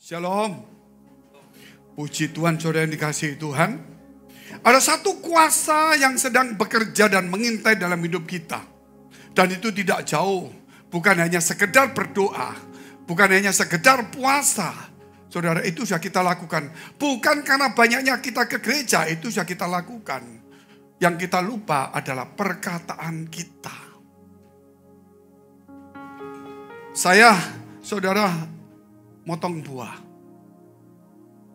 Shalom. Puji Tuhan, saudara yang dikasihi Tuhan. Ada satu kuasa yang sedang bekerja dan mengintai dalam hidup kita. Dan itu tidak jauh. Bukan hanya sekedar berdoa. Bukan hanya sekedar puasa. Saudara, itu sudah kita lakukan. Bukan karena banyaknya kita ke gereja, itu sudah kita lakukan. Yang kita lupa adalah perkataan kita. Saya, saudara, motong buah.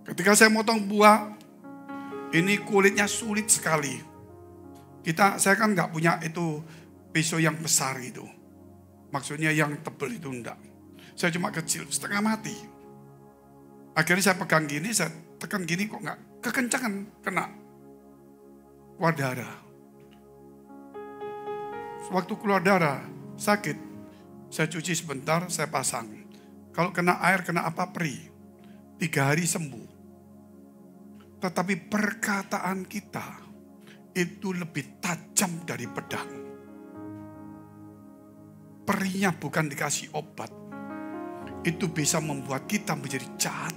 Ketika saya motong buah, ini kulitnya sulit sekali. Saya kan nggak punya itu pisau yang besar itu. Maksudnya yang tebal itu enggak. Saya cuma kecil, setengah mati. Akhirnya saya pegang gini, saya tekan gini kok nggak kekencangan kena keluar darah. Waktu keluar darah, sakit. Saya cuci sebentar, saya pasang. Kalau kena air, kena apa, perih. 3 hari sembuh. Tetapi perkataan kita itu lebih tajam dari pedang. Perihnya bukan dikasih obat. Itu bisa membuat kita menjadi jahat.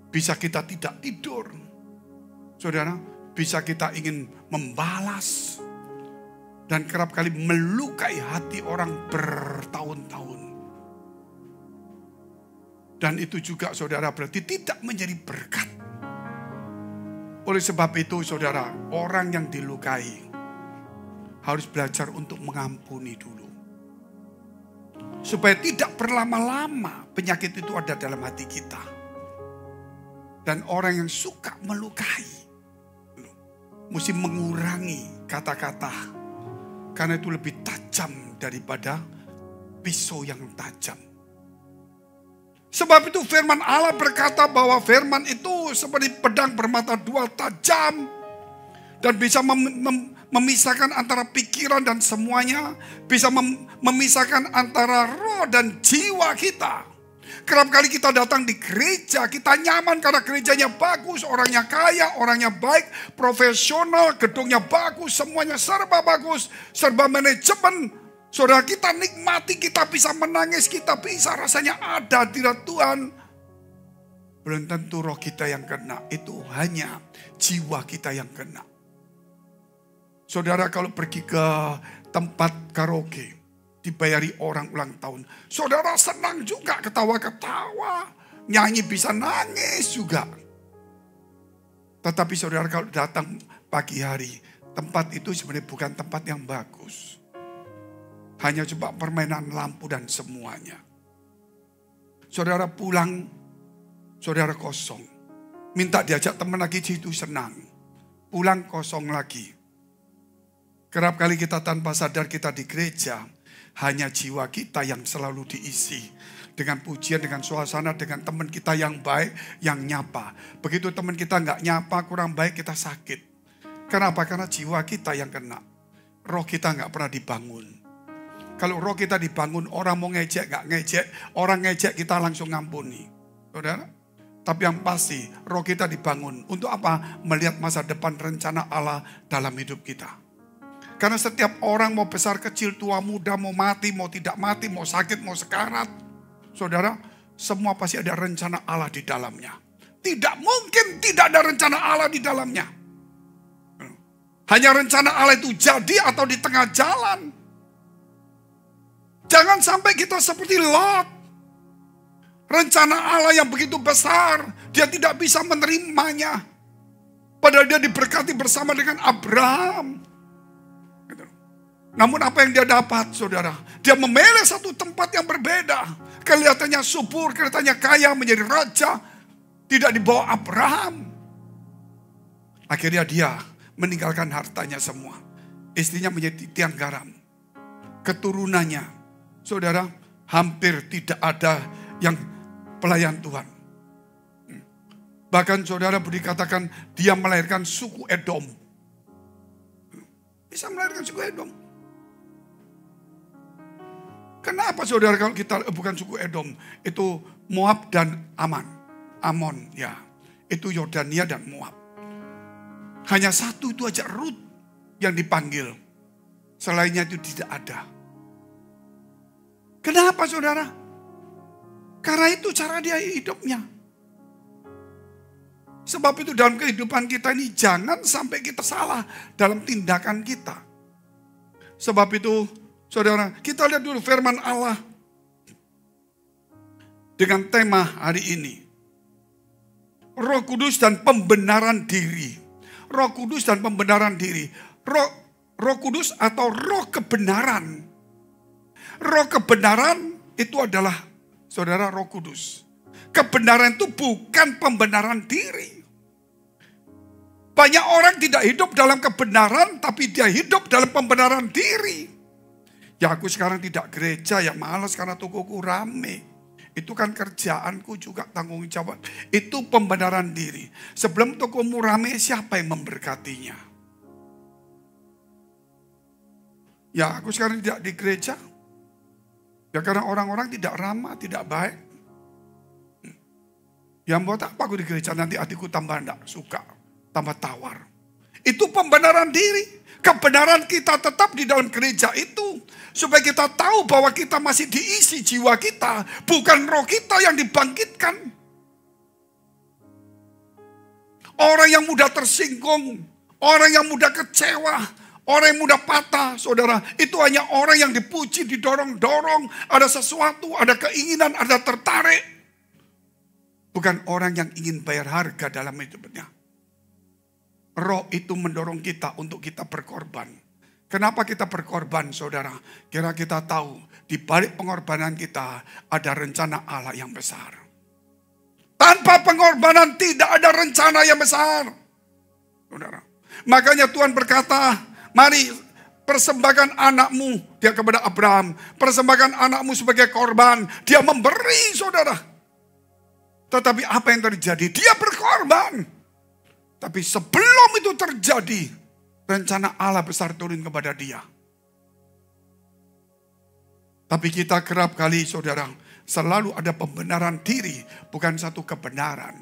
Bisa kita tidak tidur. Saudara, bisa kita ingin membalas. Dan kerap kali melukai hati orang bertahun-tahun. Dan itu juga saudara berarti tidak menjadi berkat. Oleh sebab itu saudara, orang yang dilukai harus belajar untuk mengampuni dulu. Supaya tidak berlama-lama penyakit itu ada dalam hati kita. Dan orang yang suka melukai mesti mengurangi kata-kata. Karena itu lebih tajam daripada pisau yang tajam. Sebab itu firman Allah berkata bahwa firman itu seperti pedang bermata 2 tajam. Dan bisa memisahkan antara pikiran dan semuanya. Bisa memisahkan antara roh dan jiwa kita. Kerap kali kita datang di gereja, kita nyaman karena gerejanya bagus, orangnya kaya, orangnya baik, profesional, gedungnya bagus, semuanya serba bagus, serba manajemen. Saudara, kita nikmati, kita bisa menangis, kita bisa rasanya ada di Tuhan. Belum tentu roh kita yang kena, itu hanya jiwa kita yang kena. Saudara, kalau pergi ke tempat karaoke, dibayari orang ulang tahun. Saudara senang juga, ketawa-ketawa, nyanyi bisa nangis juga. Tetapi saudara kalau datang pagi hari, tempat itu sebenarnya bukan tempat yang bagus. Hanya coba permainan lampu dan semuanya. Saudara pulang, saudara kosong. Minta diajak teman lagi, situ senang. Pulang kosong lagi. Kerap kali kita tanpa sadar kita di gereja, hanya jiwa kita yang selalu diisi. Dengan pujian, dengan suasana, dengan teman kita yang baik, yang nyapa. Begitu teman kita nggak nyapa, kurang baik, kita sakit. Kenapa? Karena jiwa kita yang kena. Roh kita nggak pernah dibangun. Kalau roh kita dibangun, orang mau ngejek, gak ngejek. Orang ngejek kita langsung ngampuni. Saudara? Tapi yang pasti, roh kita dibangun. Untuk apa? Melihat masa depan rencana Allah dalam hidup kita. Karena setiap orang mau besar, kecil, tua, muda, mau mati, mau tidak mati, mau sakit, mau sekarat. Saudara, semua pasti ada rencana Allah di dalamnya. Tidak mungkin tidak ada rencana Allah di dalamnya. Hanya rencana Allah itu jadi atau di tengah jalan. Jangan sampai kita seperti Lot. Rencana Allah yang begitu besar, dia tidak bisa menerimanya. Padahal dia diberkati bersama dengan Abraham. Namun apa yang dia dapat, saudara? Dia memilih satu tempat yang berbeda. Kelihatannya subur, kelihatannya kaya, menjadi raja. Tidak di bawah Abraham. Akhirnya dia meninggalkan hartanya semua. Istrinya menjadi tiang garam. Keturunannya, saudara, hampir tidak ada yang pelayan Tuhan. Bahkan saudara dikatakan dia melahirkan suku Edom. Bisa melahirkan suku Edom. Kenapa saudara kalau kita bukan suku Edom? Itu Moab dan Amon, ya. Itu Yordania dan Moab. Hanya satu itu aja, Rut, yang dipanggil. Selainnya itu tidak ada. Kenapa saudara? Karena itu cara dia hidupnya. Sebab itu dalam kehidupan kita ini jangan sampai kita salah dalam tindakan kita. Sebab itu saudara, kita lihat dulu firman Allah dengan tema hari ini. Roh Kudus dan pembenaran diri. Roh Kudus dan pembenaran diri. Roh Kudus atau roh kebenaran. Roh kebenaran itu adalah saudara Roh Kudus. Kebenaran itu bukan pembenaran diri. Banyak orang tidak hidup dalam kebenaran, tapi dia hidup dalam pembenaran diri. Ya aku sekarang tidak gereja, ya malas karena tokoku rame. Itu kan kerjaanku juga tanggung jawab. Itu pembenaran diri. Sebelum tokomu rame, siapa yang memberkatinya? Ya aku sekarang tidak di gereja. Ya karena orang-orang tidak ramah, tidak baik. Yang buat apa aku di gereja, nanti hatiku tambah tidak suka, tambah tawar. Itu pembenaran diri. Kebenaran kita tetap di dalam gereja itu. Supaya kita tahu bahwa kita masih diisi jiwa kita. Bukan roh kita yang dibangkitkan. Orang yang mudah tersinggung. Orang yang mudah kecewa. Orang yang mudah patah, saudara. Itu hanya orang yang dipuji, didorong-dorong. Ada sesuatu, ada keinginan, ada tertarik. Bukan orang yang ingin bayar harga dalam hidupnya. Roh itu mendorong kita untuk kita berkorban. Kenapa kita berkorban, saudara? Kira kita tahu di balik pengorbanan kita ada rencana Allah yang besar. Tanpa pengorbanan tidak ada rencana yang besar, saudara. Makanya Tuhan berkata, mari persembahkan anakmu, dia kepada Abraham. Persembahkan anakmu sebagai korban. Dia memberi, saudara. Tetapi apa yang terjadi? Dia berkorban. Tapi sebelum itu terjadi, rencana Allah besar turun kepada dia. Tapi kita kerap kali, saudara, selalu ada pembenaran diri, bukan satu kebenaran.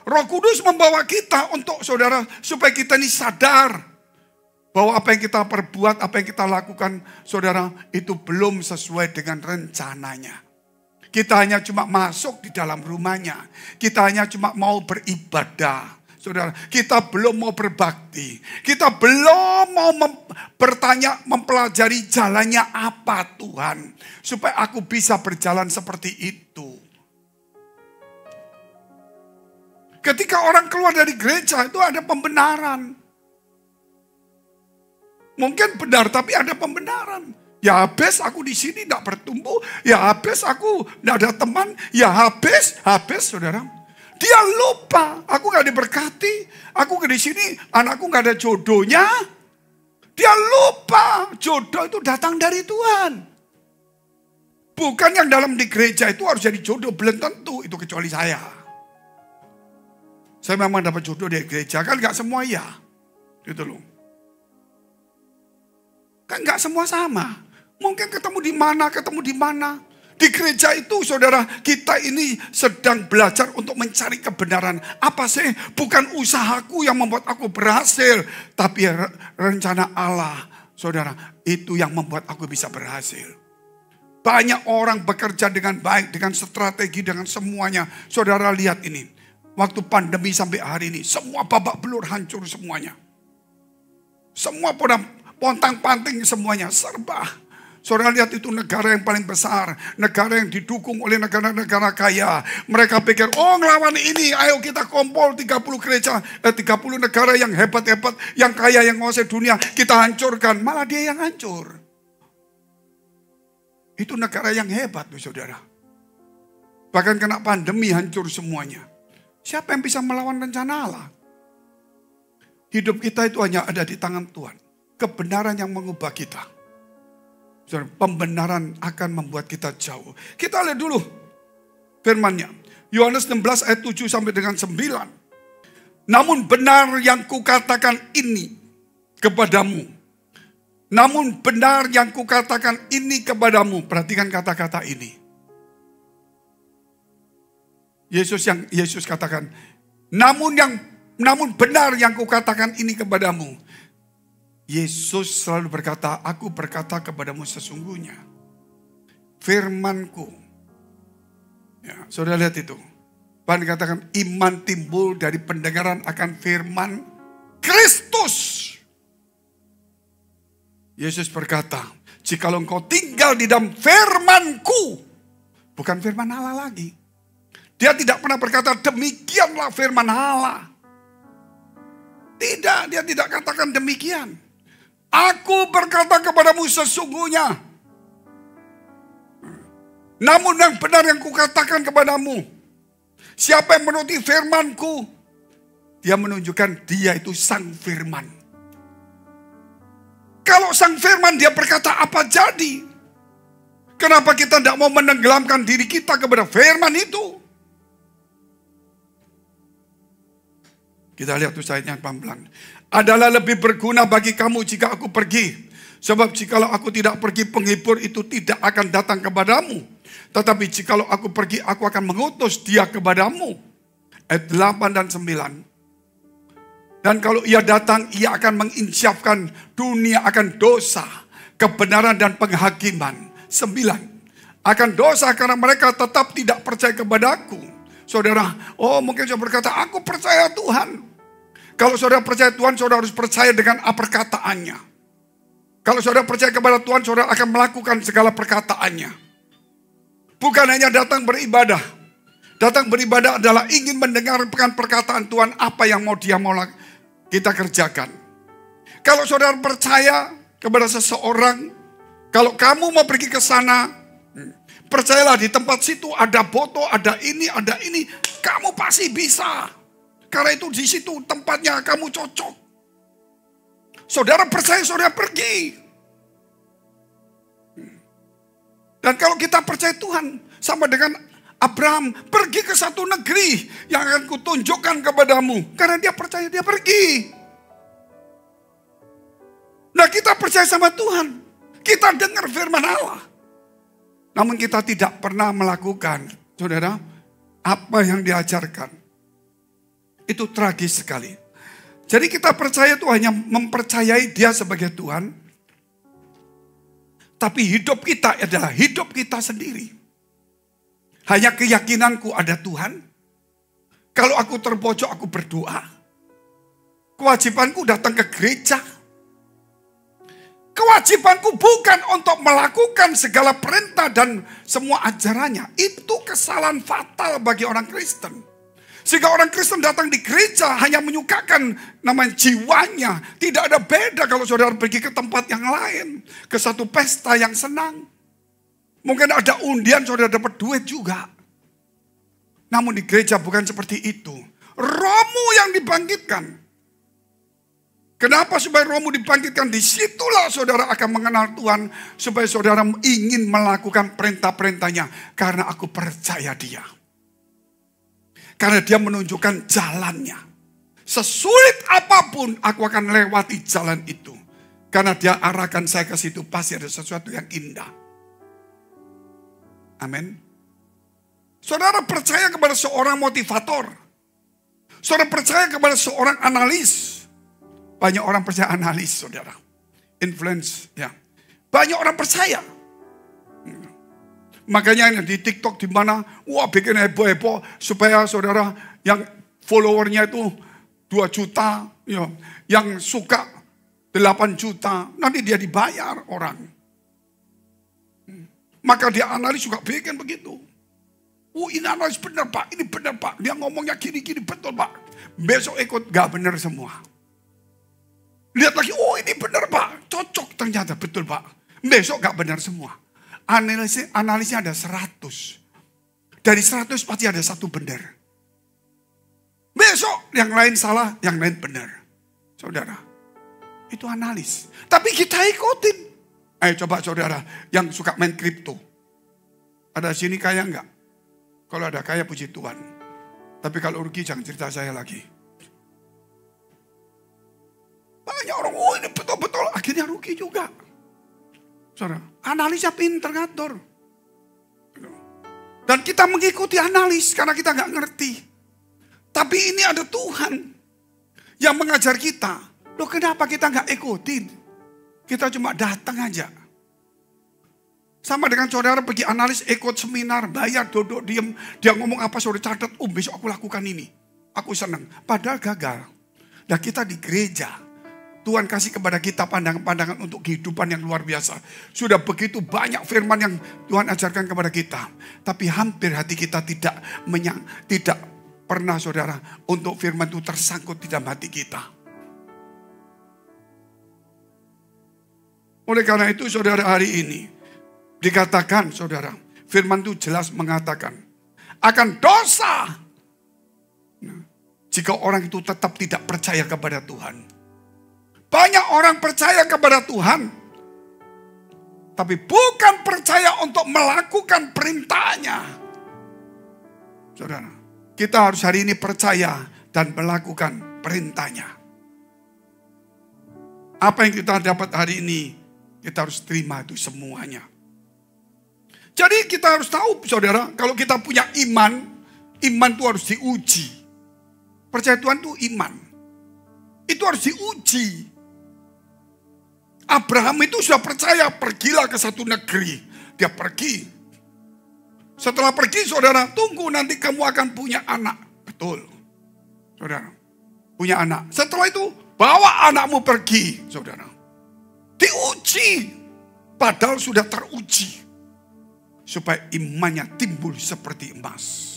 Roh Kudus membawa kita untuk, saudara, supaya kita ini sadar bahwa apa yang kita perbuat, apa yang kita lakukan, saudara, itu belum sesuai dengan rencananya. Kita hanya cuma masuk di dalam rumahnya. Kita hanya cuma mau beribadah. Saudara, kita belum mau berbakti. Kita belum mau bertanya, mempelajari jalannya apa Tuhan. Supaya aku bisa berjalan seperti itu. Ketika orang keluar dari gereja itu ada pembenaran. Mungkin benar, tapi ada pembenaran. Ya habis aku di sini tidak bertumbuh. Ya habis aku tidak ada teman. Ya habis, saudara. Dia lupa, aku gak diberkati, aku di sini, anakku gak ada jodohnya. Dia lupa, jodoh itu datang dari Tuhan. Bukan yang dalam di gereja itu harus jadi jodoh, belum tentu, itu kecuali saya. Saya memang dapat jodoh dari gereja, kan gak semua ya. Gitu loh. Kan gak semua sama. Mungkin ketemu di mana. Di gereja itu, saudara, kita ini sedang belajar untuk mencari kebenaran. Apa sih? Bukan usahaku yang membuat aku berhasil. Tapi rencana Allah, saudara, itu yang membuat aku bisa berhasil. Banyak orang bekerja dengan baik, dengan strategi, dengan semuanya. Saudara lihat ini. Waktu pandemi sampai hari ini, semua babak belur hancur semuanya. Semua pada pontang-panting semuanya, serba. Saudara lihat itu negara yang paling besar. Negara yang didukung oleh negara-negara kaya. Mereka pikir, oh ngelawan ini, ayo kita kumpul 30 gereja, 30 negara yang hebat-hebat, yang kaya, yang menguasai dunia. Kita hancurkan, malah dia yang hancur. Itu negara yang hebat loh saudara. Bahkan kena pandemi hancur semuanya. Siapa yang bisa melawan rencana Allah? Hidup kita itu hanya ada di tangan Tuhan. Kebenaran yang mengubah kita. Pembenaran akan membuat kita jauh. Kita lihat dulu firman-Nya. Yohanes 16 ayat 7 sampai dengan 9. Namun benar yang kukatakan ini kepadamu. Namun benar yang kukatakan ini kepadamu. Perhatikan kata-kata ini. Yesus katakan, namun benar yang kukatakan ini kepadamu. Yesus selalu berkata, aku berkata kepadamu sesungguhnya. Firmanku Ya, saudara lihat itu. Bahkan dikatakan iman timbul dari pendengaran akan firman Kristus. Yesus berkata, jikalau engkau tinggal di dalam firman-Ku. Bukan firman Allah lagi. Dia tidak pernah berkata demikianlah firman Allah. Tidak, dia tidak katakan demikian. Aku berkata kepadamu sesungguhnya. Namun yang benar yang kukatakan kepadamu. Siapa yang menuruti firman-Ku. Dia menunjukkan dia itu sang firman. Kalau sang firman dia berkata apa jadi. Kenapa kita tidak mau menenggelamkan diri kita kepada firman itu? Kita lihat tuh ayatnya pelan-pelan. Adalah lebih berguna bagi kamu jika aku pergi. Sebab jikalau aku tidak pergi, penghibur itu tidak akan datang kepadamu. Tetapi jikalau aku pergi, aku akan mengutus dia kepadamu. Ayat 8 dan 9. Dan kalau ia datang, ia akan menginsyafkan dunia akan dosa, kebenaran dan penghakiman. 9. Akan dosa karena mereka tetap tidak percaya kepadaku. Saudara, mungkin saya berkata, aku percaya Tuhan. Kalau saudara percaya Tuhan, saudara harus percaya dengan apa perkataannya. Kalau saudara percaya kepada Tuhan, saudara akan melakukan segala perkataannya. Bukan hanya datang beribadah. Datang beribadah adalah ingin mendengarkan perkataan Tuhan, apa yang dia mau kita kerjakan. Kalau saudara percaya kepada seseorang, kalau kamu mau pergi ke sana, percayalah di tempat situ ada foto, ada ini, kamu pasti bisa. Karena itu di situ tempatnya kamu cocok. Saudara percaya, saudara pergi. Dan kalau kita percaya Tuhan, sama dengan Abraham, pergi ke satu negeri yang akan kutunjukkan kepadamu. Karena dia percaya, dia pergi. Nah, kita percaya sama Tuhan. Kita dengar firman Allah. Namun kita tidak pernah melakukan, saudara, apa yang diajarkan. Itu tragis sekali. Jadi kita percaya itu hanya mempercayai dia sebagai Tuhan. Tapi hidup kita adalah hidup kita sendiri. Hanya keyakinanku ada Tuhan. Kalau aku terpojok, aku berdoa. Kewajibanku datang ke gereja. Kewajibanku bukan untuk melakukan segala perintah dan semua ajarannya. Itu kesalahan fatal bagi orang Kristen. Sehingga orang Kristen datang di gereja hanya menyukakan namanya jiwanya. Tidak ada beda kalau saudara pergi ke tempat yang lain. Ke satu pesta yang senang. Mungkin ada undian saudara dapat duit juga. Namun di gereja bukan seperti itu. Rohmu yang dibangkitkan. Kenapa supaya rohmu dibangkitkan? Disitulah saudara akan mengenal Tuhan. Supaya saudara ingin melakukan perintah-perintahnya. Karena aku percaya dia. Karena dia menunjukkan jalannya. Sesulit apapun aku akan lewati jalan itu. Karena dia arahkan saya ke situ. Pasti ada sesuatu yang indah. Amin. Saudara percaya kepada seorang motivator. Saudara percaya kepada seorang analis. Banyak orang percaya analis, saudara. Influence, ya. Banyak orang percaya. Makanya di TikTok di mana, wah bikin heboh-heboh supaya saudara yang followernya itu 2 juta, ya, yang suka 8 juta, nanti dia dibayar orang. Maka dia analis juga bikin begitu. Ini analis benar Pak, ini benar Pak. Dia ngomongnya gini-gini betul Pak. Besok ikut gak benar semua. Lihat lagi, ini benar Pak. Cocok ternyata, betul Pak. Besok gak benar semua. Analisnya ada 100. Dari 100 pasti ada 1 benar. Besok yang lain salah, yang lain benar. Saudara, itu analis. Tapi kita ikutin. Ayo coba saudara, yang suka main kripto. Ada sini kaya enggak? Kalau ada kaya puji Tuhan. Tapi kalau rugi jangan cerita saya lagi. Banyak orang, ini betul-betul akhirnya rugi juga. Saudara, analisa pinter ngatur. Dan kita mengikuti analis karena kita nggak ngerti. Tapi ini ada Tuhan yang mengajar kita. Loh kenapa kita nggak ikutin? Kita cuma datang aja. Sama dengan saudara pergi analis, ikut seminar, bayar, duduk, diem. Dia ngomong apa, saudara catat, besok aku lakukan ini. Aku senang. Padahal gagal. Nah kita di gereja, Tuhan kasih kepada kita pandangan-pandangan untuk kehidupan yang luar biasa. Sudah begitu banyak firman yang Tuhan ajarkan kepada kita. Tapi hampir hati kita tidak pernah saudara untuk firman itu tersangkut di dalam hati kita. Oleh karena itu saudara hari ini dikatakan saudara, firman itu jelas mengatakan akan dosa jika orang itu tetap tidak percaya kepada Tuhan. Banyak orang percaya kepada Tuhan, tapi bukan percaya untuk melakukan perintahnya. Saudara, kita harus hari ini percaya dan melakukan perintahnya. Apa yang kita dapat hari ini, kita harus terima itu semuanya. Jadi kita harus tahu saudara, kalau kita punya iman, iman itu harus diuji. Percaya Tuhan itu iman. Itu harus diuji. Abraham itu sudah percaya, pergilah ke satu negeri. Dia pergi. Setelah pergi saudara, tunggu nanti kamu akan punya anak. Betul. Saudara, punya anak. Setelah itu, bawa anakmu pergi, saudara. Diuji. Padahal sudah teruji. Supaya imannya timbul seperti emas.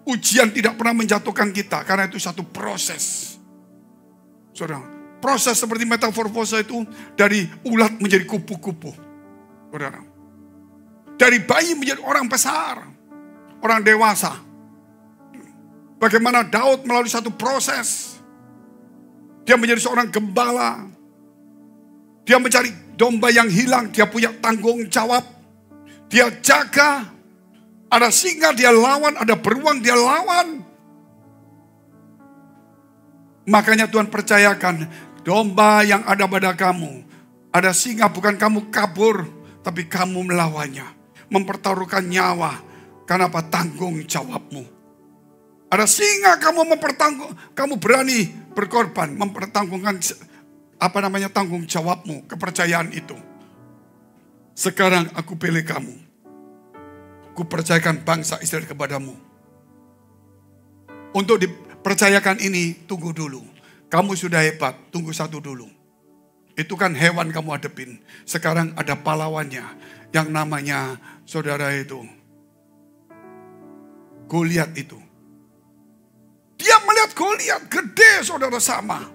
Ujian tidak pernah menjatuhkan kita. Karena itu satu proses. Saudara, proses seperti metamorfosa itu dari ulat menjadi kupu-kupu. Saudara, dari bayi menjadi orang besar. Orang dewasa. Bagaimana Daud melalui satu proses. Dia menjadi seorang gembala. Dia mencari domba yang hilang, dia punya tanggung jawab. Dia jaga. Ada singa dia lawan, ada beruang dia lawan. Makanya Tuhan percayakan, domba yang ada pada kamu. Ada singa, bukan kamu kabur, tapi kamu melawannya. Mempertaruhkan nyawa. Karena apa? Tanggung jawabmu. Ada singa, kamu berani berkorban, mempertanggungkan tanggung jawabmu, kepercayaan itu. Sekarang aku pilih kamu. Ku percayakan bangsa Israel kepadamu. Untuk dipercayakan ini, tunggu dulu. Kamu sudah hebat, tunggu satu dulu. Itu kan hewan kamu hadepin. Sekarang ada pahlawannya, yang namanya saudara itu, Goliat itu. Dia melihat Goliat, gede saudara sama.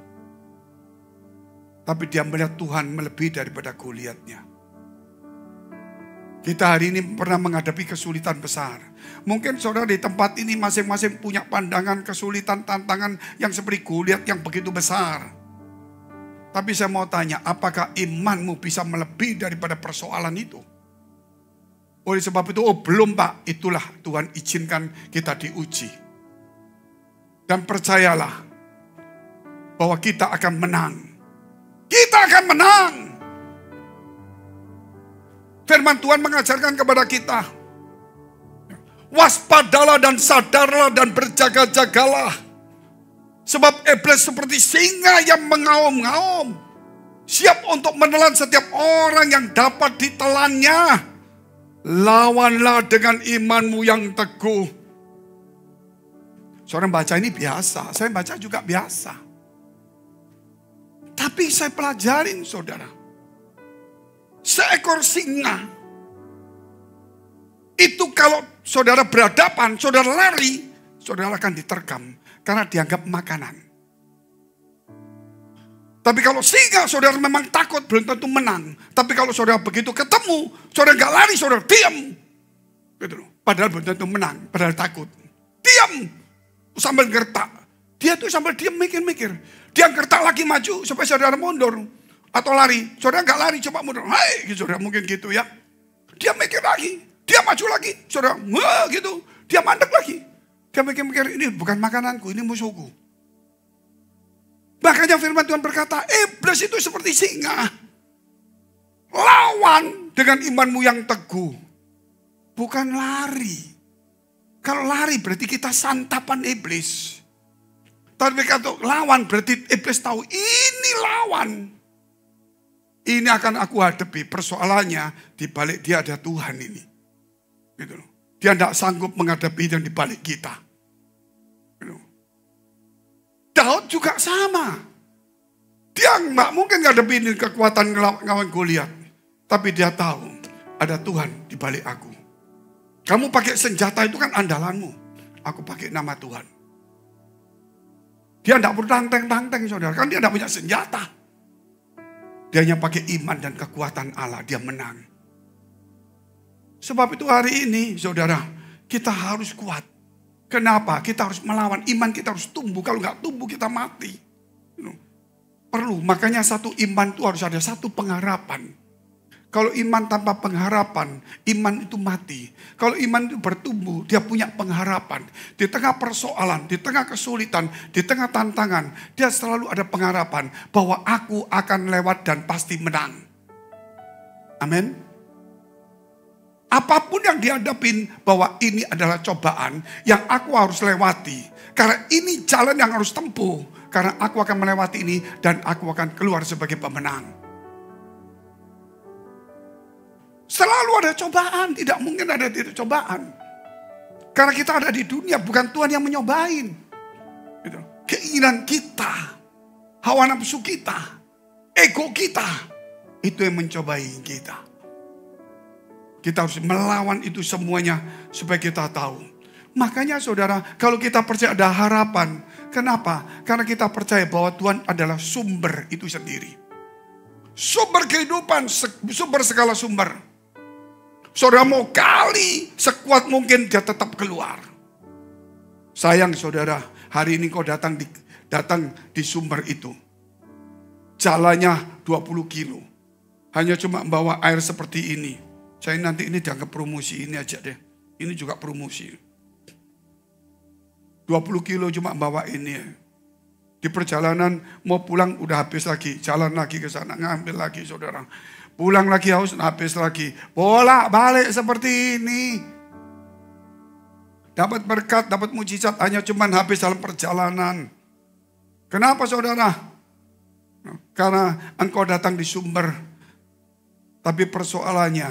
Tapi dia melihat Tuhan melebihi daripada Goliatnya. Kita hari ini pernah menghadapi kesulitan besar. Mungkin saudara di tempat ini masing-masing punya pandangan kesulitan, tantangan yang seperti Goliat yang begitu besar. Tapi saya mau tanya, apakah imanmu bisa melebihi daripada persoalan itu? Oleh sebab itu, belum Pak, itulah Tuhan izinkan kita diuji. Dan percayalah bahwa kita akan menang. Kita akan menang. Firman Tuhan mengajarkan kepada kita. Waspadalah dan sadarlah dan berjaga-jagalah. Sebab iblis seperti singa yang mengaum-ngaum. Siap untuk menelan setiap orang yang dapat ditelannya. Lawanlah dengan imanmu yang teguh. Seorang baca ini biasa. Saya baca juga biasa. Tapi saya pelajarin saudara. Seekor singa. Itu kalau saudara berhadapan, saudara lari, saudara akan diterkam. Karena dianggap makanan. Tapi kalau singa, saudara memang takut, belum tentu menang. Tapi kalau saudara begitu ketemu, saudara gak lari, saudara diam. Gitu. Padahal belum tentu menang, padahal takut. Diam. Sambil gertak. Dia tuh sambil diam mikir-mikir. Dia gertak lagi maju supaya saudara mundur. Atau lari. Saudara gak lari, coba mundur. Hai, saudara mungkin gitu ya. Dia mikir lagi. Dia maju lagi. Saudara, gitu. Dia mandek lagi. Dia mikir-mikir, ini bukan makananku, ini musuhku. Makanya firman Tuhan berkata, iblis itu seperti singa. Lawan dengan imanmu yang teguh. Bukan lari. Kalau lari berarti kita santapan iblis. Tapi kalau lawan berarti iblis tahu ini lawan. Ini akan aku hadapi. Persoalannya di balik dia ada Tuhan ini. Gitu loh. Dia tidak sanggup menghadapi yang di balik kita. Gitu. Daud juga sama. Dia nggak mungkin ngadepin kekuatan ngelawan Goliat. Tapi dia tahu ada Tuhan di balik aku. Kamu pakai senjata itu kan andalanmu. Aku pakai nama Tuhan. Dia tidak perlu tanteng-tanteng saudara. Kan dia tidak punya senjata. Dia hanya pakai iman dan kekuatan Allah. Dia menang. Sebab itu hari ini saudara. Kita harus kuat. Kenapa? Kita harus melawan. Iman kita harus tumbuh. Kalau nggak tumbuh kita mati. Perlu. Makanya satu iman itu harus ada satu pengharapan. Kalau iman tanpa pengharapan, iman itu mati. Kalau iman itu bertumbuh, dia punya pengharapan. Di tengah persoalan, di tengah kesulitan, di tengah tantangan, dia selalu ada pengharapan bahwa aku akan lewat dan pasti menang. Amin. Apapun yang dihadapin, bahwa ini adalah cobaan yang aku harus lewati. Karena ini jalan yang harus tempuh. Karena aku akan melewati ini dan aku akan keluar sebagai pemenang. Selalu ada cobaan, tidak mungkin ada tidak cobaan. Karena kita ada di dunia, bukan Tuhan yang menyobain. Gitu. Keinginan kita, hawa nafsu kita, ego kita, itu yang mencobai kita. Kita harus melawan itu semuanya supaya kita tahu. Makanya saudara, kalau kita percaya ada harapan. Kenapa? Karena kita percaya bahwa Tuhan adalah sumber itu sendiri. Sumber kehidupan, sumber segala sumber. Saudara mau gali sekuat mungkin dia tetap keluar. Sayang saudara, hari ini kau datang di sumber itu. Jalannya 20 kilo. Hanya cuma membawa air seperti ini. Saya nanti ini dianggap promosi ini aja deh. Ini juga promosi. 20 kilo cuma bawa ini. Di perjalanan mau pulang udah habis lagi. Jalan lagi ke sana, ngambil lagi saudara. Pulang lagi haus, habis lagi. Bolak balik seperti ini. Dapat berkat, dapat mujizat hanya cuman habis dalam perjalanan. Kenapa saudara? Karena engkau datang di sumber. Tapi persoalannya,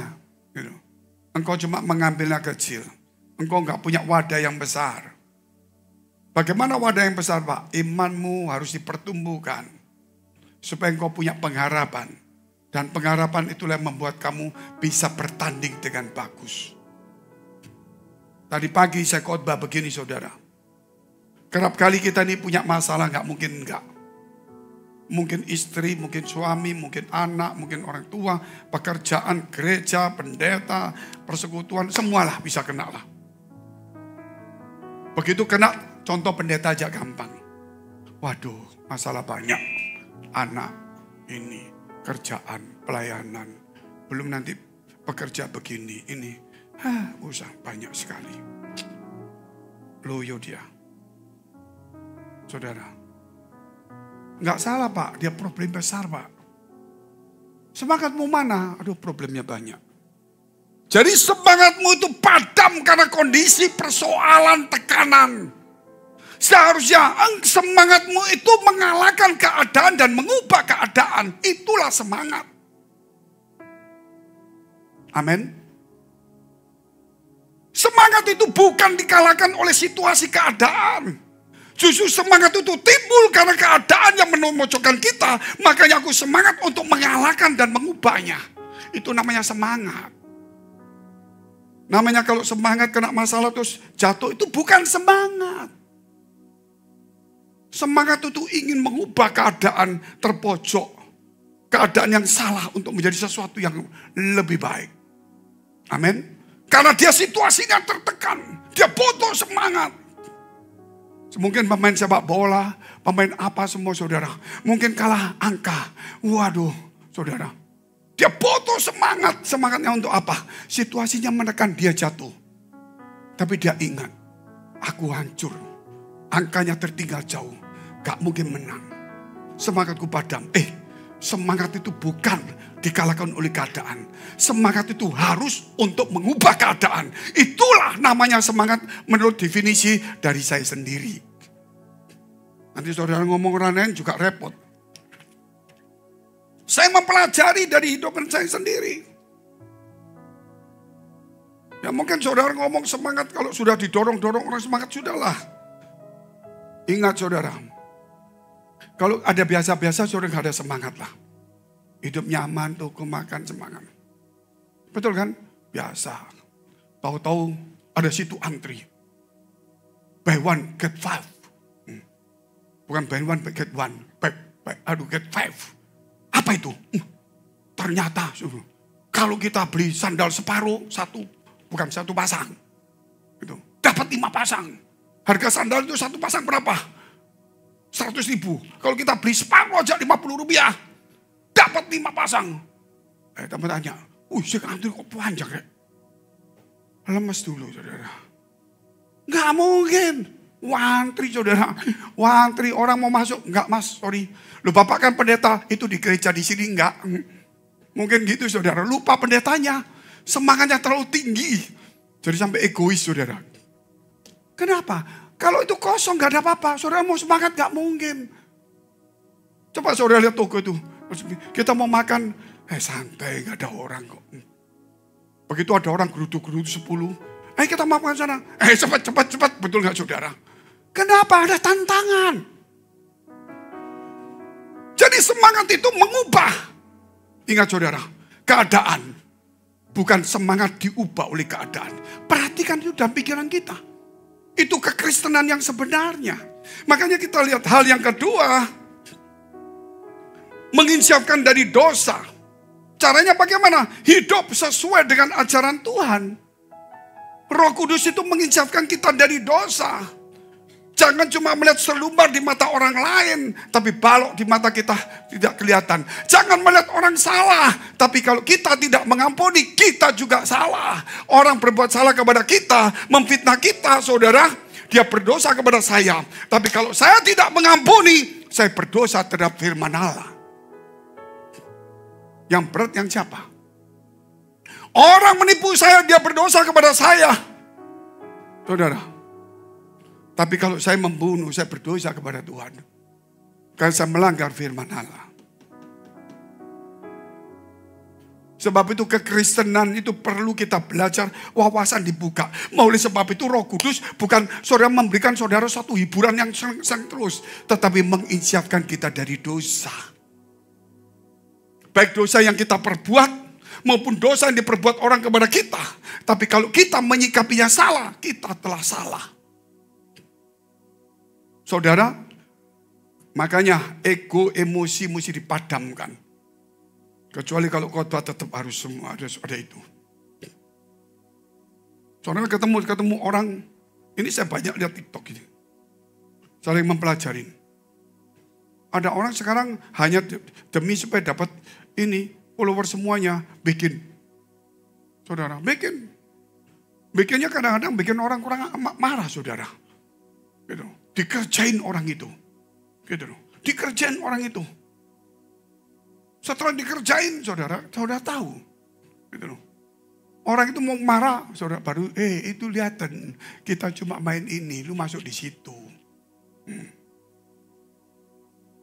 engkau cuma mengambilnya kecil. Engkau nggak punya wadah yang besar. Bagaimana wadah yang besar, Pak? Imanmu harus dipertumbuhkan. Supaya engkau punya pengharapan. Dan pengharapan itulah yang membuat kamu bisa bertanding dengan bagus. Tadi pagi saya khotbah begini saudara. Kerap kali kita ini punya masalah, nggak mungkin enggak. Mungkin istri, mungkin suami, mungkin anak, mungkin orang tua, pekerjaan, gereja, pendeta, persekutuan, semualah bisa kena lah. Begitu kena, contoh pendeta aja gampang. Waduh, masalah banyak. Anak, ini. Kerjaan, pelayanan, belum nanti pekerja begini, ini, usah banyak sekali. Loyo dia. Saudara, nggak salah Pak, dia problem besar Pak. Semangatmu mana? Aduh problemnya banyak. Jadi semangatmu itu padam karena kondisi persoalan tekanan. Seharusnya semangatmu itu mengalahkan keadaan dan mengubah keadaan. Itulah semangat. Amin. Semangat itu bukan dikalahkan oleh situasi keadaan. Justru semangat itu timbul karena keadaan yang memojokkan kita. Makanya aku semangat untuk mengalahkan dan mengubahnya. Itu namanya semangat. Namanya kalau semangat kena masalah terus jatuh, itu bukan semangat. Semangat itu ingin mengubah keadaan terpojok. Keadaan yang salah untuk menjadi sesuatu yang lebih baik. Amin. Karena dia situasinya tertekan. Dia butuh semangat. Mungkin pemain sepak bola, pemain apa semua saudara. Mungkin kalah angka. Waduh saudara. Dia butuh semangat. Semangatnya untuk apa? Situasinya menekan dia jatuh. Tapi dia ingat. Aku hancur. Angkanya tertinggal jauh. Gak mungkin menang. Semangatku padam. Semangat itu bukan dikalahkan oleh keadaan. Semangat itu harus untuk mengubah keadaan. Itulah namanya semangat menurut definisi dari saya sendiri. Nanti saudara ngomong orang lain juga repot. Saya mempelajari dari hidup saya sendiri. Ya mungkin saudara ngomong semangat, kalau sudah didorong-dorong orang semangat, sudahlah. Ingat saudara, kalau ada biasa-biasa saudara gak ada semangat lah. Hidup nyaman tuh, makan semangat. Betul kan? Biasa. Tahu-tahu ada situ antri. Buy one, get five. Bukan buy one, get one. Get five. Apa itu? Ternyata kalau kita beli sandal separuh, bukan satu pasang. Gitu. Dapat 5 pasang. Harga sandal itu satu pasang berapa? 100.000. Kalau kita beli separuh aja 50 rupiah. Dapat 5 pasang. Teman tanya, si antri kok panjang ya? Lemes dulu saudara. Gak mungkin. Wantri saudara. Wantri orang mau masuk. Enggak mas, sorry. Lu bapak kan pendeta. Itu di gereja di sini enggak. Mungkin gitu saudara. Lupa pendetanya. Semangatnya terlalu tinggi. Jadi sampai egois saudara. Kenapa? Kalau itu kosong gak ada apa-apa. Saudara mau semangat gak mungkin. Coba saudara lihat toko itu. Kita mau makan. Santai gak ada orang kok. Begitu ada orang gerutu-gerutu 10. Kita makan sana. Cepat. Betul gak saudara? Kenapa? Ada tantangan. Jadi semangat itu mengubah. Ingat saudara. Keadaan. Bukan semangat diubah oleh keadaan. Perhatikan itu dalam pikiran kita. Itu kekristenan yang sebenarnya. Makanya kita lihat hal yang kedua. Menginsyafkan dari dosa. Caranya bagaimana? Hidup sesuai dengan ajaran Tuhan. Roh Kudus itu menginsyafkan kita dari dosa. Jangan cuma melihat selumbar di mata orang lain, tapi balok di mata kita tidak kelihatan. Jangan melihat orang salah, tapi kalau kita tidak mengampuni, kita juga salah. Orang berbuat salah kepada kita, memfitnah kita, saudara, dia berdosa kepada saya. Tapi kalau saya tidak mengampuni, saya berdosa terhadap firman Allah. Yang berat yang siapa? Orang menipu saya, dia berdosa kepada saya. Saudara. Tapi kalau saya membunuh, saya berdosa kepada Tuhan. Karena saya melanggar firman Allah. Sebab itu kekristenan itu perlu kita belajar, wawasan dibuka. Oleh sebab itu Roh Kudus bukan saudara memberikan saudara suatu hiburan yang senang terus. Tetapi menginsyafkan kita dari dosa. Baik dosa yang kita perbuat maupun dosa yang diperbuat orang kepada kita. Tapi kalau kita menyikapinya salah, kita telah salah. Saudara, makanya ego, emosi mesti dipadamkan. Kecuali kalau khotbah tetap harus semua ada itu. Saudara ketemu orang, ini saya banyak lihat TikTok ini. Saling mempelajari. Ada orang sekarang hanya demi supaya dapat ini, follower semuanya, bikin. Saudara, bikin. Bikinnya kadang-kadang bikin orang kurang marah, saudara. Gitu. Dikerjain orang itu. Gitu loh. Dikerjain orang itu. Setelah dikerjain, saudara tahu. Gitu loh. Orang itu mau marah, saudara baru, itu lihatan. Kita cuma main ini, lu masuk di situ.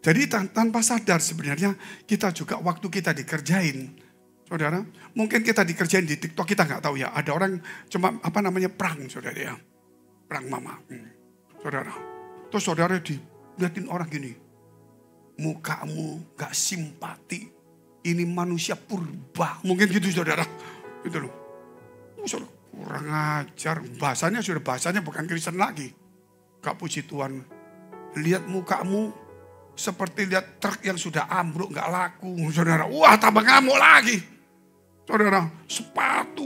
Jadi tanpa sadar sebenarnya kita juga waktu kita dikerjain. Saudara, mungkin kita dikerjain di TikTok, kita nggak tahu ya. Ada orang cuma prank, saudara ya. Prank mama. Saudara. Terus saudara dilihatin orang gini. Mukamu gak simpati. Ini manusia purba. Mungkin gitu saudara. Gitu loh. Saudara, kurang ajar. Bahasanya bukan Kristen lagi. Gak puji Tuhan. Lihat mukamu seperti lihat truk yang sudah ambruk gak laku. Saudara, wah tambah ngamuk lagi. Saudara,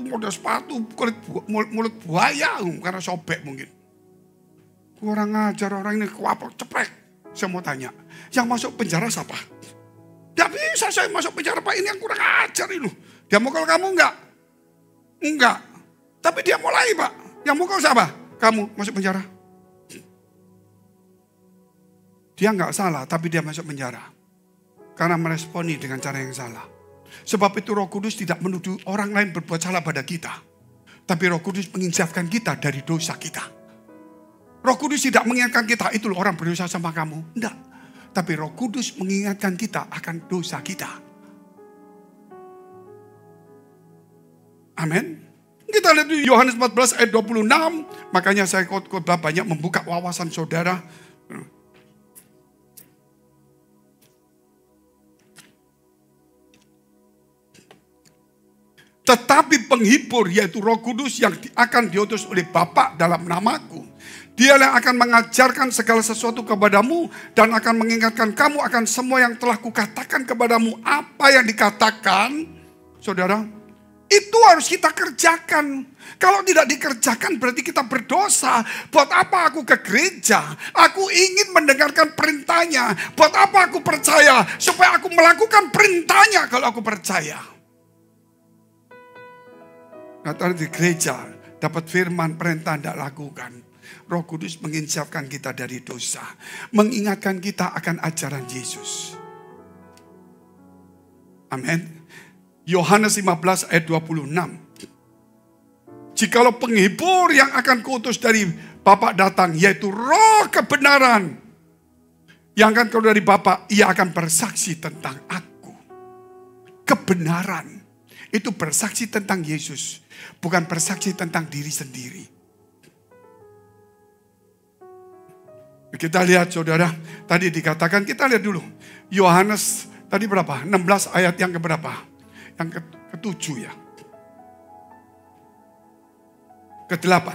model sepatu mulut buaya. Karena sobek mungkin. Kurang ajar orang ini kuapok ceprek. Saya mau tanya, yang masuk penjara siapa? Tidak bisa saya masuk penjara Pak, ini yang kurang ajar ini. Dia mukul kamu enggak? Enggak. Tapi dia mulai Pak. Yang mukul siapa? Kamu masuk penjara. Dia enggak salah, tapi dia masuk penjara. Karena meresponi dengan cara yang salah. Sebab itu Roh Kudus tidak menuduh orang lain berbuat salah pada kita. Tapi Roh Kudus menginsyafkan kita dari dosa kita. Roh Kudus tidak mengingatkan kita, itu loh orang berdosa sama kamu. Enggak. Tapi Roh Kudus mengingatkan kita akan dosa kita. Amin. Kita lihat di Yohanes 14 ayat 26. Makanya saya khotbah banyak membuka wawasan saudara. Tetapi penghibur yaitu Roh Kudus yang akan diutus oleh Bapa dalam namaku. Dia yang akan mengajarkan segala sesuatu kepadamu dan akan mengingatkan kamu akan semua yang telah kukatakan kepadamu. Apa yang dikatakan, saudara, itu harus kita kerjakan. Kalau tidak dikerjakan berarti kita berdosa. Buat apa aku ke gereja? Aku ingin mendengarkan perintahnya. Buat apa aku percaya? Supaya aku melakukan perintahnya kalau aku percaya. Datang di gereja, dapat firman perintah tidak lakukan. Roh Kudus menginsyafkan kita dari dosa. Mengingatkan kita akan ajaran Yesus. Amin. Yohanes 15 ayat 26. Jikalau penghibur yang akan kuutus dari Bapa datang, yaitu Roh kebenaran yang akan keluar dari Bapa, ia akan bersaksi tentang aku. Kebenaran itu bersaksi tentang Yesus, bukan bersaksi tentang diri sendiri. Kita lihat saudara, tadi dikatakan, kita lihat dulu. Yohanes tadi berapa? 16 ayat yang keberapa? Yang ke-7 ya. Ke-8.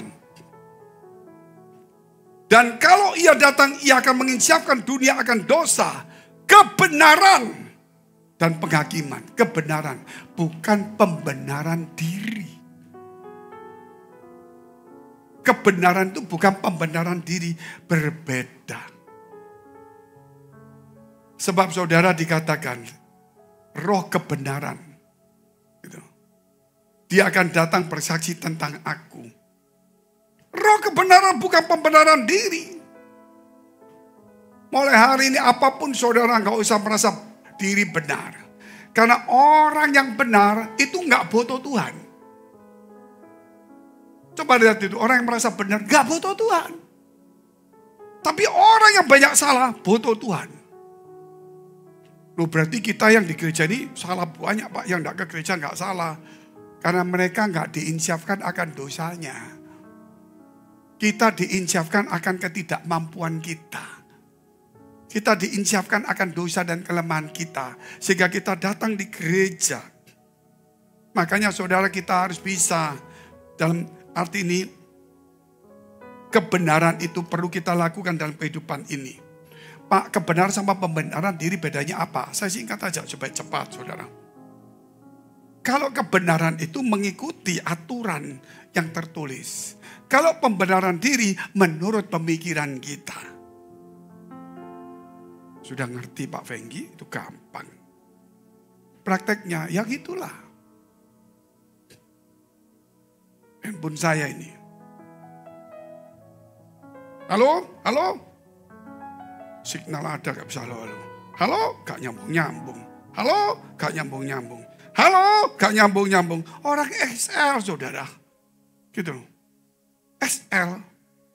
Dan kalau ia datang, ia akan menginsyafkan dunia akan dosa, kebenaran, dan penghakiman. Kebenaran, bukan pembenaran diri. Kebenaran itu bukan pembenaran diri, berbeda. Sebab saudara dikatakan, Roh kebenaran. Dia akan datang bersaksi tentang aku. Roh kebenaran bukan pembenaran diri. Mulai hari ini apapun saudara nggak usah merasa diri benar. Karena orang yang benar itu nggak butuh Tuhan. Coba lihat itu, orang yang merasa benar nggak butuh Tuhan. Tapi orang yang banyak salah butuh Tuhan. Loh, berarti kita yang di gereja ini salah banyak Pak, yang nggak ke gereja nggak salah. Karena mereka nggak diinsyafkan akan dosanya. Kita diinsyafkan akan ketidakmampuan kita. Kita diinsyafkan akan dosa dan kelemahan kita. Sehingga kita datang di gereja. Makanya saudara kita harus bisa. Dalam arti ini, kebenaran itu perlu kita lakukan dalam kehidupan ini. Pak, kebenaran sama pembenaran diri bedanya apa? Saya singkat aja supaya cepat saudara. Kalau kebenaran itu mengikuti aturan yang tertulis. Kalau pembenaran diri menurut pemikiran kita. Sudah ngerti Pak Fenggi? Itu gampang. Prakteknya ya gitulah. Handphone saya ini. Halo? Halo? Signal ada gak bisa halo? Halo? Gak nyambung-nyambung. Halo? Gak nyambung-nyambung. Halo, gak nyambung-nyambung. Orang XL, saudara. Gitu loh. XL.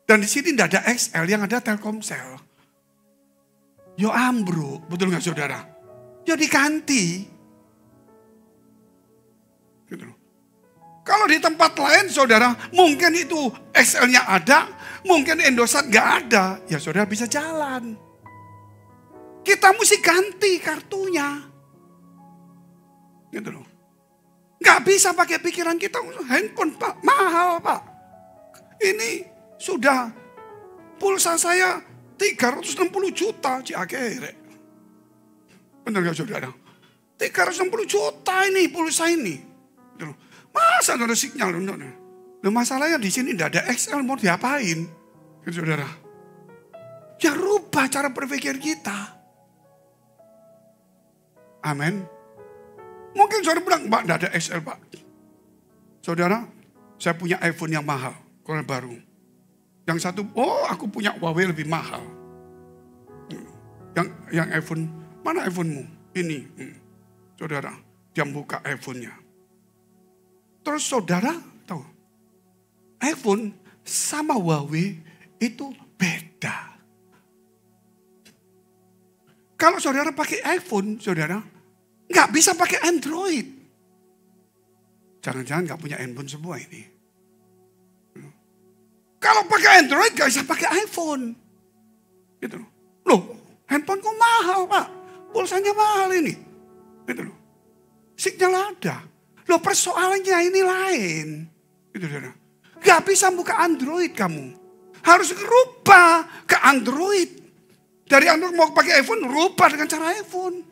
Dan di sini tidak ada XL, yang ada Telkomsel. Yo ambruk, betul gak saudara? Ya diganti. Gitu loh. Kalau di tempat lain, saudara, mungkin itu XL-nya ada, mungkin Indosat gak ada. Ya saudara bisa jalan. Kita mesti ganti kartunya. Gitu loh. Gak bisa pakai pikiran kita. Handphone Pak, mahal Pak. Ini sudah pulsa saya 360 juta. Ciakere. Benar gak saudara? 360 juta ini pulsa ini. Gitu loh. Masa gak ada sinyal? Loh, masalahnya di sini tidak ada XL, mau diapain? Gitu saudara. Ya rubah cara berpikir kita. Amin. Mungkin saudara bilang, Pak, tidak ada XL, Pak. Saudara, saya punya iPhone yang mahal, keluar baru. Yang satu, oh aku punya Huawei lebih mahal. Yang iPhone, mana iPhone-mu? Ini. Saudara, dia buka iPhone-nya. Terus saudara, tahu, iPhone sama Huawei itu beda. Kalau saudara pakai iPhone, saudara, nggak bisa pakai Android. Jangan-jangan gak punya handphone semua ini. Kalau pakai Android gak bisa pakai iPhone. Gitu loh. Loh, handphoneku mahal Pak. Pulsanya mahal ini. Gitu loh. Sinyal ada. Loh persoalannya ini lain. Gitu loh. Gak bisa buka Android kamu. Harus rubah ke Android. Dari Android mau pakai iPhone, rubah dengan cara iPhone.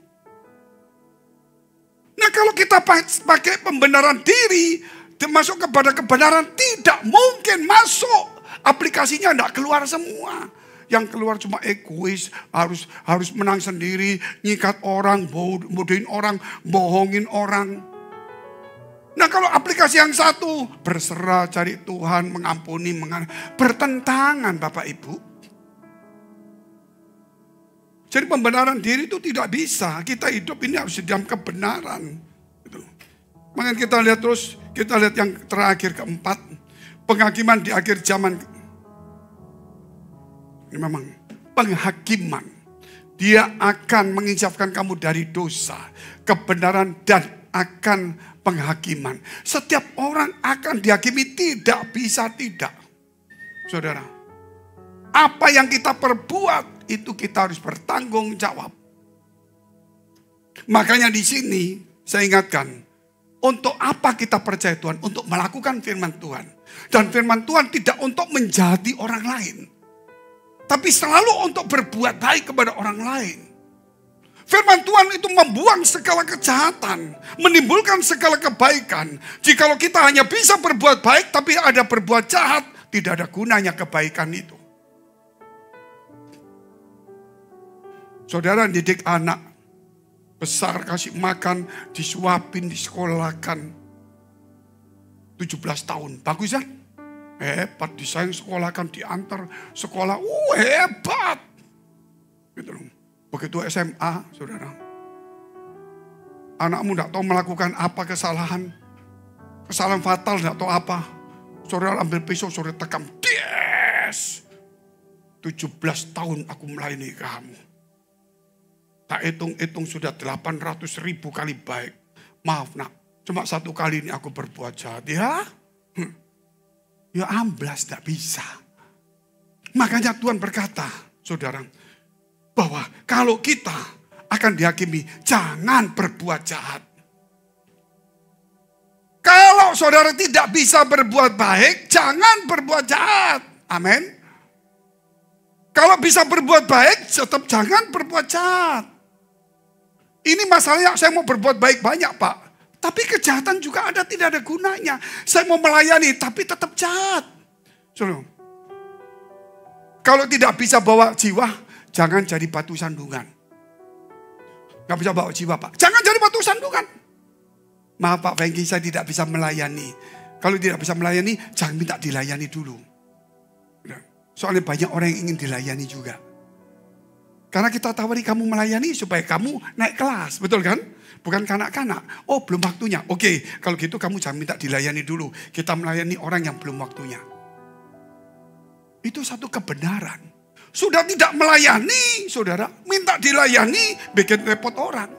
Nah kalau kita pakai pembenaran diri, masuk kepada kebenaran, tidak mungkin masuk. Aplikasinya tidak keluar semua. Yang keluar cuma egois, harus menang sendiri, nyikat orang, bodohin orang, bohongin orang. Nah kalau aplikasi yang satu, berserah, cari Tuhan, mengampuni, bertentangan Bapak Ibu. Jadi pembenaran diri itu tidak bisa. Kita hidup ini harus di dalam kebenaran. Makanya kita lihat terus, kita lihat yang terakhir keempat. Penghakiman di akhir zaman. Ini memang penghakiman. Dia akan menginsafkan kamu dari dosa, kebenaran, dan akan penghakiman. Setiap orang akan dihakimi, tidak bisa tidak. Saudara, apa yang kita perbuat, itu kita harus bertanggung jawab. Makanya di sini saya ingatkan, untuk apa kita percaya Tuhan? Untuk melakukan firman Tuhan. Dan firman Tuhan tidak untuk menjahati orang lain. Tapi selalu untuk berbuat baik kepada orang lain. Firman Tuhan itu membuang segala kejahatan. Menimbulkan segala kebaikan. Jikalau kita hanya bisa berbuat baik tapi ada berbuat jahat, tidak ada gunanya kebaikan itu. Saudara didik anak. Besar kasih makan, disuapin, disekolahkan. 17 tahun. Bagus kan? Hebat, disayang sekolahkan, diantar sekolah. Hebat. Gitu loh. Begitu SMA, saudara. Anakmu tidak tahu melakukan apa kesalahan. Kesalahan fatal tidak tahu apa. Saudara ambil pisau, saudara tekam. Yes. 17 tahun aku melayani kamu. Tak hitung-hitung sudah 800.000 kali baik. Maaf nak, cuma satu kali ini aku berbuat jahat. Ya, ya amblas tidak bisa. Makanya Tuhan berkata, saudara, bahwa kalau kita akan dihakimi, jangan berbuat jahat. Kalau saudara tidak bisa berbuat baik, jangan berbuat jahat. Amin. Kalau bisa berbuat baik, tetap jangan berbuat jahat. Ini masalahnya saya mau berbuat baik banyak Pak. Tapi kejahatan juga ada, tidak ada gunanya. Saya mau melayani tapi tetap jahat. Saudara, kalau tidak bisa bawa jiwa, jangan jadi batu sandungan. Gak bisa bawa jiwa Pak. Jangan jadi batu sandungan. Maaf Pak Fengki, saya tidak bisa melayani. Kalau tidak bisa melayani, jangan minta dilayani dulu. Soalnya banyak orang yang ingin dilayani juga. Karena kita tawari kamu melayani supaya kamu naik kelas. Betul kan? Bukan kanak-kanak. Oh belum waktunya. Oke, kalau gitu kamu jangan minta dilayani dulu. Kita melayani orang yang belum waktunya. Itu satu kebenaran. Sudah tidak melayani, saudara. Minta dilayani, bikin repot orang.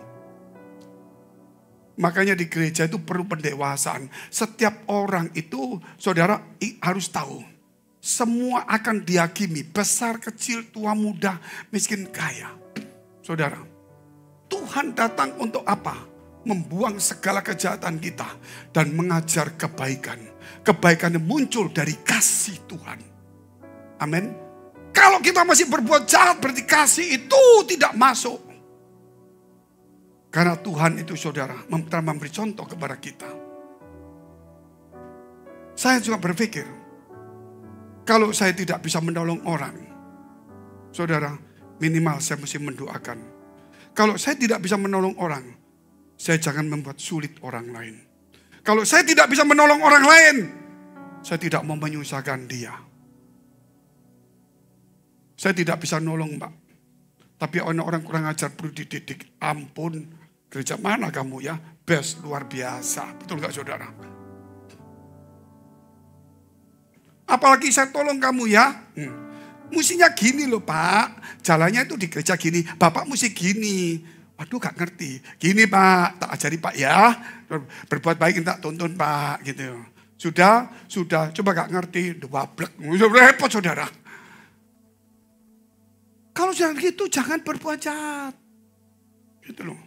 Makanya di gereja itu perlu pendewasaan. Setiap orang itu, saudara, harus tahu. Semua akan dihakimi, besar, kecil, tua, muda, miskin, kaya. Saudara, Tuhan datang untuk apa? Membuang segala kejahatan kita dan mengajar kebaikan. Kebaikan yang muncul dari kasih Tuhan. Amin. Kalau kita masih berbuat jahat, berarti kasih itu tidak masuk. Karena Tuhan itu saudara, telah memberi contoh kepada kita. Saya juga berpikir, kalau saya tidak bisa menolong orang, saudara, minimal saya mesti mendoakan. Kalau saya tidak bisa menolong orang, saya jangan membuat sulit orang lain. Kalau saya tidak bisa menolong orang lain, saya tidak mau menyusahkan dia. Saya tidak bisa nolong Mbak. Tapi orang kurang ajar perlu dididik. Ampun, gereja mana kamu ya? Best, luar biasa. Betul gak saudara? Apalagi saya tolong kamu ya. Mestinya gini loh Pak. Jalannya itu di gereja gini. Bapak mesti gini. Aduh gak ngerti. Gini Pak, tak ajari Pak ya. Berbuat baik tak tuntun Pak gitu. Sudah, coba gak ngerti. Wablek, repot saudara. Kalau jangan gitu, jangan berbuat jahat. Gitu loh.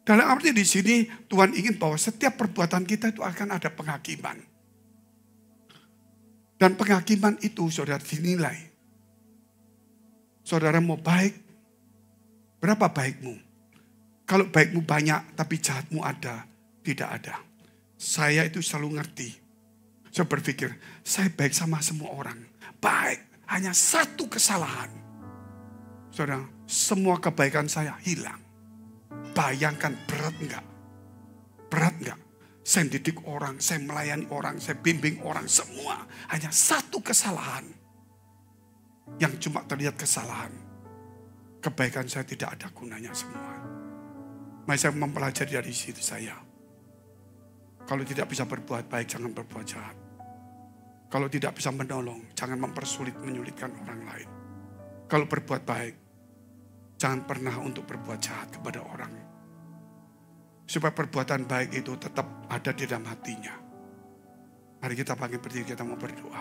Dalam arti di sini Tuhan ingin bahwa setiap perbuatan kita itu akan ada penghakiman. Dan penghakiman itu saudara dinilai. Saudara mau baik, berapa baikmu? Kalau baikmu banyak tapi jahatmu ada, tidak ada. Saya itu selalu ngerti. Saya berpikir, saya baik sama semua orang. Baik, hanya satu kesalahan. Saudara, semua kebaikan saya hilang. Bayangkan berat enggak? Berat enggak? Saya didik orang, saya melayani orang, saya bimbing orang, semua. Hanya satu kesalahan. Yang cuma terlihat kesalahan. Kebaikan saya tidak ada gunanya semua. Mari saya mempelajari dari situ saya. Kalau tidak bisa berbuat baik, jangan berbuat jahat. Kalau tidak bisa menolong, jangan mempersulit, menyulitkan orang lain. Kalau berbuat baik, jangan pernah untuk berbuat jahat kepada orang. Supaya perbuatan baik itu tetap ada di dalam hatinya. Mari kita bangkit berdiri, kita mau berdoa.